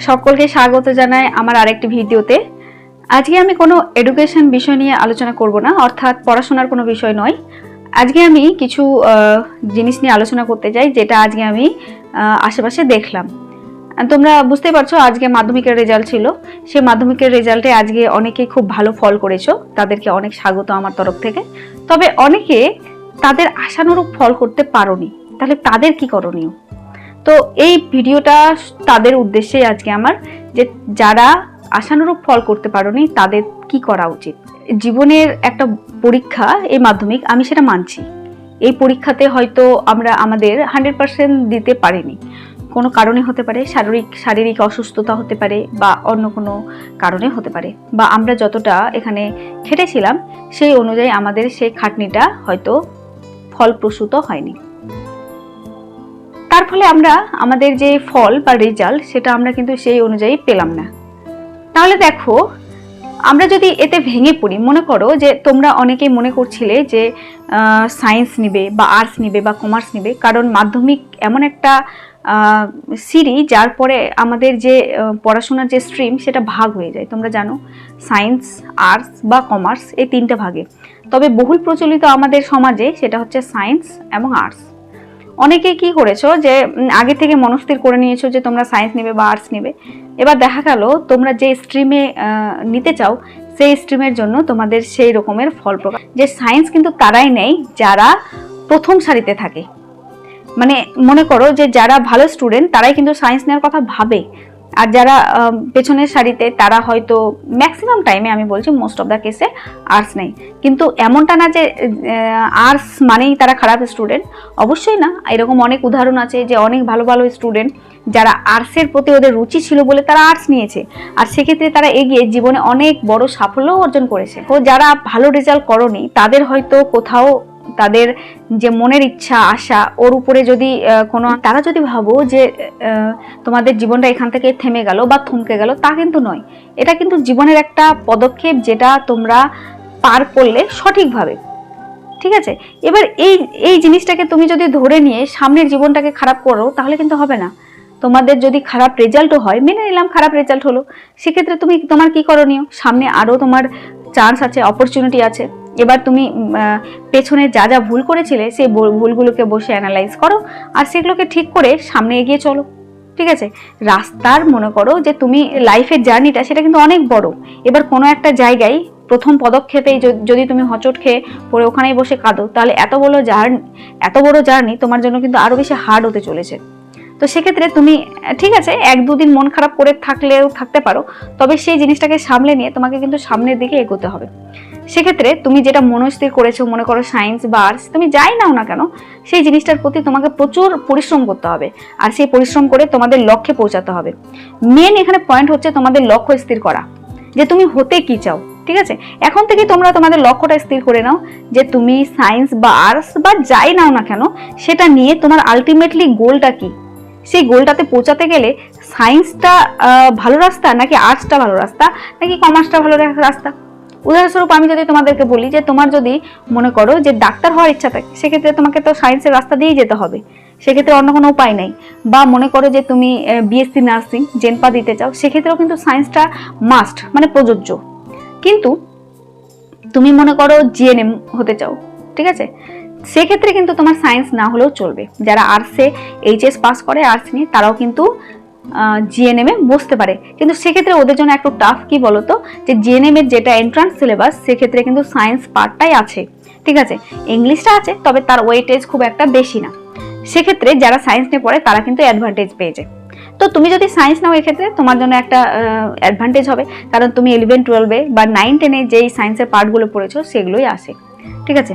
সকলকে স্বাগত জানাই আমার আরেকটি ভিডিওতে। আজকে আমি কোনো এডুকেশন বিষয় নিয়ে আলোচনা করব না, অর্থাৎ পড়াশোনার কোনো বিষয় নয়। আজকে আমি কিছু জিনিস নিয়ে আলোচনা করতে চাই, যেটা আজকে আমি আশেপাশে দেখলাম। তোমরা বুঝতে পারছো, আজকে মাধ্যমিকের রেজাল্ট ছিল। সেই মাধ্যমিকের রেজাল্টে আজকে অনেকেই খুব ভালো ফল করেছো, তাদেরকে অনেক স্বাগত আমার তরফ থেকে। তবে অনেকে তাদের আশানুরূপ ফল করতে পারোনি, তাহলে তাদের কি করণীয়? তো এই ভিডিওটা তাদের উদ্দেশ্যে আজকে আমার, যে যারা আশানুরূপ ফল করতে পারোনি তাদের কি করা উচিত। জীবনের একটা পরীক্ষা এই মাধ্যমিক, আমি সেটা মানছি। এই পরীক্ষাতে হয়তো আমরা আমাদের 100% দিতে পারিনি, কোনো কারণে হতে পারে, শারীরিক অসুস্থতা হতে পারে, বা অন্য কোনো কারণে হতে পারে, বা আমরা যতটা এখানে খেটেছিলাম সেই অনুযায়ী আমাদের সেই খাটনিটা হয়তো ফলপ্রসূত হয়নি। তার ফলে আমরা আমাদের যে ফল বা রেজাল্ট সেটা আমরা কিন্তু সেই অনুযায়ী পেলাম না। তাহলে দেখো, আমরা যদি এতে ভেঙে পড়ি, মনে করো যে তোমরা অনেকেই মনে করছিলে যে সায়েন্স নিবে বা আর্টস নিবে বা কমার্স নিবে, কারণ মাধ্যমিক এমন একটা সিরিজ যার পরে আমাদের যে পড়াশোনার যে স্ট্রিম সেটা ভাগ হয়ে যায়। তোমরা জানো, সায়েন্স, আর্টস বা কমার্স এই তিনটে ভাগে। তবে বহুল প্রচলিত আমাদের সমাজে সেটা হচ্ছে সায়েন্স এবং আর্টস। অনেকে কি করেছো যে আগে থেকে মনস্থির করে নিয়েছো যে তোমরা সায়েন্স নেবে বা আর্টস নেবে। এবার দেখা গেল তোমরা যে স্ট্রিমে নিতে চাও সেই স্ট্রিমের জন্য তোমাদের সেই রকমের ফল প্রকাশ। যে সায়েন্স কিন্তু তারাই নেয় যারা প্রথম সারিতে থাকে। মানে মনে করো যে যারা ভালো স্টুডেন্ট তারাই কিন্তু সায়েন্স নেওয়ার কথা ভাবে, আর যারা পেছনের সারিতে তারা হয়তো ম্যাক্সিমাম টাইমে, আমি বলছি মোস্ট অফ দ্য কেসে, আর্টস নেই। কিন্তু এমনটা না যে আর্টস মানেই তারা খারাপ স্টুডেন্ট, অবশ্যই না। এরকম অনেক উদাহরণ আছে যে অনেক ভালো ভালো স্টুডেন্ট যারা আর্টসের প্রতি ওদের রুচি ছিল বলে তারা আর্টস নিয়েছে, আর সেক্ষেত্রে তারা এগিয়ে জীবনে অনেক বড় সাফল্য অর্জন করেছে। তো যারা ভালো রেজাল্ট করনি তাদের হয়তো কোথাও তাদের যে মনের ইচ্ছা আশা ওর উপরে যদি কোনো, তারা যদি ভাবো যে তোমাদের জীবনটা এখান থেকে থেমে গেল বা থমকে গেল, তা কিন্তু নয়। এটা কিন্তু জীবনের একটা পদক্ষেপ, যেটা তোমরা পার করলে সঠিকভাবে। ঠিক আছে, এবার এই জিনিসটাকে তুমি যদি ধরে নিয়ে সামনের জীবনটাকে খারাপ করো তাহলে কিন্তু হবে না। তোমাদের যদি খারাপ রেজাল্টও হয়, মেনে নিলাম খারাপ রেজাল্ট হলো, সেক্ষেত্রে তোমার কি করণীয়? সামনে আরও তোমার চান্স আছে, অপরচুনিটি আছে। এবার তুমি পেছনে যা যা ভুল করেছিলে সেই ভুলগুলোকে বসে অ্যানালাইজ করো, আর সেগুলোকে ঠিক করে সামনে এগিয়ে চলো। ঠিক আছে, রাস্তার মনে করো যে তুমি লাইফের জার্নিটা সেটা কিন্তু অনেক বড়। এবার কোনো একটা জায়গায় প্রথম পদক্ষেপেই যদি তুমি হচট খেয়ে পরে ওখানেই বসে কাঁদো, তাহলে এত বড় জার্নি তোমার জন্য কিন্তু আরো বেশি হার্ড হতে চলেছে। তো সেক্ষেত্রে তুমি ঠিক আছে 1-2 দিন মন খারাপ করে থাকতে পারো, তবে সেই জিনিসটাকে সামলে নিয়ে তোমাকে কিন্তু সামনের দিকে এগোতে হবে। সেক্ষেত্রে তুমি যেটা মনস্থির করেছো, মনে করো সায়েন্স বা আর্টস, তুমি যাই নাও না কেন সেই জিনিসটার প্রতি তোমাকে প্রচুর পরিশ্রম করতে হবে, আর সেই পরিশ্রম করে তোমাদের লক্ষ্যে পৌঁছাতে হবে। মেন এখানে পয়েন্ট হচ্ছে তোমাদের লক্ষ্য স্থির করা, যে তুমি হতে কি চাও। ঠিক আছে, এখন থেকে তোমরা তোমাদের লক্ষ্যটা স্থির করে নাও যে তুমি সায়েন্স বা আর্টস বা যাই নাও না কেন সেটা নিয়ে তোমার আলটিমেটলি গোলটা কি। সেই গোলটাতে পৌঁছাতে গেলে সায়েন্সটা ভালো রাস্তা, নাকি আর্টসটা ভালো রাস্তা, নাকি কমার্সটা ভালো রাস্তা? উদাহরণস্বরূপ আমি যদি তোমাদেরকে বলি যে তোমার যদি মনে করো যে ডাক্তার হওয়ার ইচ্ছা থাকে, সেক্ষেত্রে তোমাকে তো সায়েন্সের রাস্তা দিয়েই যেতে হবে, সেক্ষেত্রে অন্য কোনো উপায় নেই। বা মনে করো যে তুমি বিএসসি নার্সিং জেনপা দিতে চাও, সেক্ষেত্রেও কিন্তু সায়েন্সটা মাস্ট, মানে প্রযোজ্য। কিন্তু তুমি মনে করো জিএনএম হতে চাও, ঠিক আছে, সেক্ষেত্রে কিন্তু তোমার সায়েন্স না হলেও চলবে। যারা আর্টসে এইচএস পাস করে আর্টস নিয়ে, তারাও কিন্তু জিএনএম এ বসতে পারে। কিন্তু সেক্ষেত্রে ওদের জন্য একটু টাফ, কি বলতো, যে জিএনএম এর যেটা এন্ট্রান্স সিলেবাস, সেক্ষেত্রে কিন্তু সায়েন্স পার্টটাই আছে। ঠিক আছে, ইংলিশটা আছে, তবে তার ওয়েটেজ খুব একটা বেশি না। সেক্ষেত্রে যারা সায়েন্স নিয়ে পড়ে তারা কিন্তু অ্যাডভান্টেজ পেয়ে যায়। তো তুমি যদি সায়েন্স নাও, এক্ষেত্রে তোমার জন্য একটা অ্যাডভান্টেজ হবে, কারণ তুমি 11-12 বা 9-10 যেই সায়েন্সের পার্টগুলো পড়েছো সেগুলোই আসে। ঠিক আছে,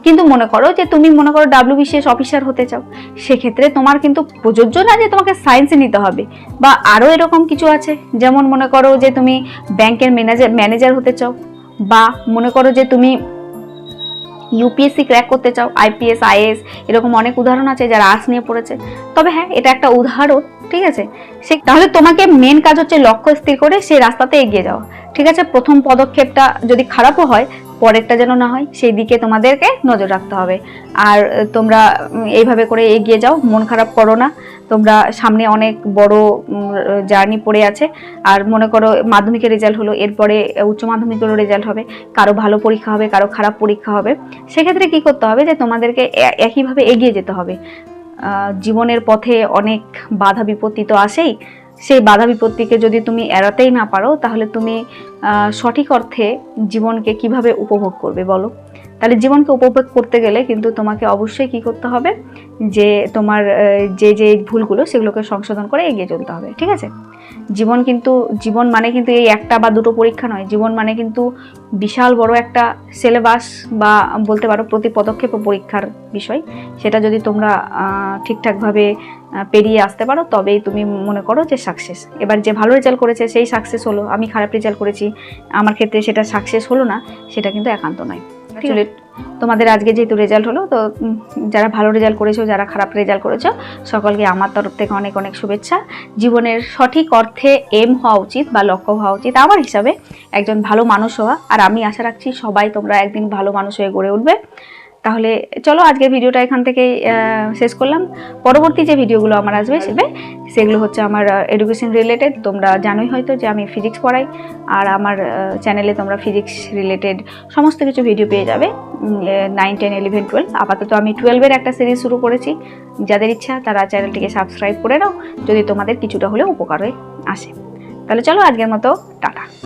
কিন্তু মনে করো যে তুমি মনে করো WBCS অফিসার হতে চাও, সেক্ষেত্রে তোমার কিন্তু প্রযোজ্য না যে তোমাকে সায়েন্সে নিতে হবে। বা আরও এরকম কিছু আছে, যেমন মনে করো যে তুমি ব্যাংকের ম্যানেজার হতে চাও, বা মনে করো যে তুমি ইউপিএসসি ক্র্যাক করতে চাও, আইপিএস, আইএএস, এরকম অনেক উদাহরণ আছে যারা আর্টস নিয়ে পড়েছে। তবে হ্যাঁ, এটা একটা উদাহরণ। ঠিক আছে, তাহলে তোমাকে মেন কাজ হচ্ছে লক্ষ্য স্থির করে সেই রাস্তাতে এগিয়ে যাওয়া। ঠিক আছে, প্রথম পদক্ষেপটা যদি খারাপও হয় পরেরটা যেন না হয়, সেই দিকে তোমাদেরকে নজর রাখতে হবে। আর তোমরা এইভাবে করে এগিয়ে যাও, মন খারাপ করো না। তোমরা সামনে অনেক বড় জার্নি পড়ে আছে। আর মনে করো মাধ্যমিকের রেজাল্ট হলো, এরপরে উচ্চ মাধ্যমিকেরও রেজাল্ট হবে, কারো ভালো পরীক্ষা হবে, কারো খারাপ পরীক্ষা হবে। সেক্ষেত্রে কি করতে হবে, যে তোমাদেরকে একইভাবে এগিয়ে যেতে হবে। জীবনের পথে অনেক বাধা বিপত্তি তো আসেই, সেই বাধা বিপত্তিকে যদি তুমি এড়াতেই না পারো, তাহলে তুমি সঠিক অর্থে জীবনকে কিভাবে উপভোগ করবে বলো? তাহলে জীবনকে উপভোগ করতে গেলে কিন্তু তোমাকে অবশ্যই কি করতে হবে, যে তোমার যে ভুলগুলো সেগুলোকে সংশোধন করে এগিয়ে চলতে হবে, ঠিক আছে? জীবন মানে কিন্তু এই একটা বা দুটো পরীক্ষা নয়। জীবন মানে কিন্তু বিশাল বড় একটা সিলেবাস, বা বলতে পারো প্রতি পদক্ষেপ পরীক্ষার বিষয়। সেটা যদি তোমরা ঠিকঠাকভাবে পেরিয়ে আসতে পারো, তবেই তুমি মনে করো যে সাকসেস। এবার যে ভালো রেজাল্ট করেছে সেই সাকসেস হলো, আমি খারাপ রেজাল্ট করেছি আমার ক্ষেত্রে সেটা সাকসেস হলো না, সেটা কিন্তু একান্ত নয়। অ্যাকচুয়ালি তোমাদের আজকে যেহেতু রেজাল্ট হলো, তো যারা ভালো রেজাল্ট করেছো, যারা খারাপ রেজাল্ট করেছো, সকলকে আমার তরফ থেকে অনেক অনেক শুভেচ্ছা। জীবনের সঠিক অর্থে এম হওয়া উচিত বা লক্ষ্য হওয়া উচিত আমার হিসাবে একজন ভালো মানুষ হওয়া। আর আমি আশা রাখছি সবাই তোমরা একদিন ভালো মানুষ হয়ে গড়ে উঠবে। তাহলে চলো আজকের ভিডিওটা এখান থেকেই শেষ করলাম। পরবর্তী যে ভিডিওগুলো আমার আসবে সেগুলো হচ্ছে আমার এডুকেশন রিলেটেড। তোমরা জানোই হয়তো যে আমি ফিজিক্স পড়াই, আর আমার চ্যানেলে তোমরা ফিজিক্স রিলেটেড সমস্ত কিছু ভিডিও পেয়ে যাবে। 9, 10, 11, 12, আপাতত আমি 12-এর একটা সিরিজ শুরু করেছি। যাদের ইচ্ছা তারা চ্যানেলটিকে সাবস্ক্রাইব করে নাও, যদি তোমাদের কিছুটা হলেও উপকারে আসে। তাহলে চলো আজকের মতো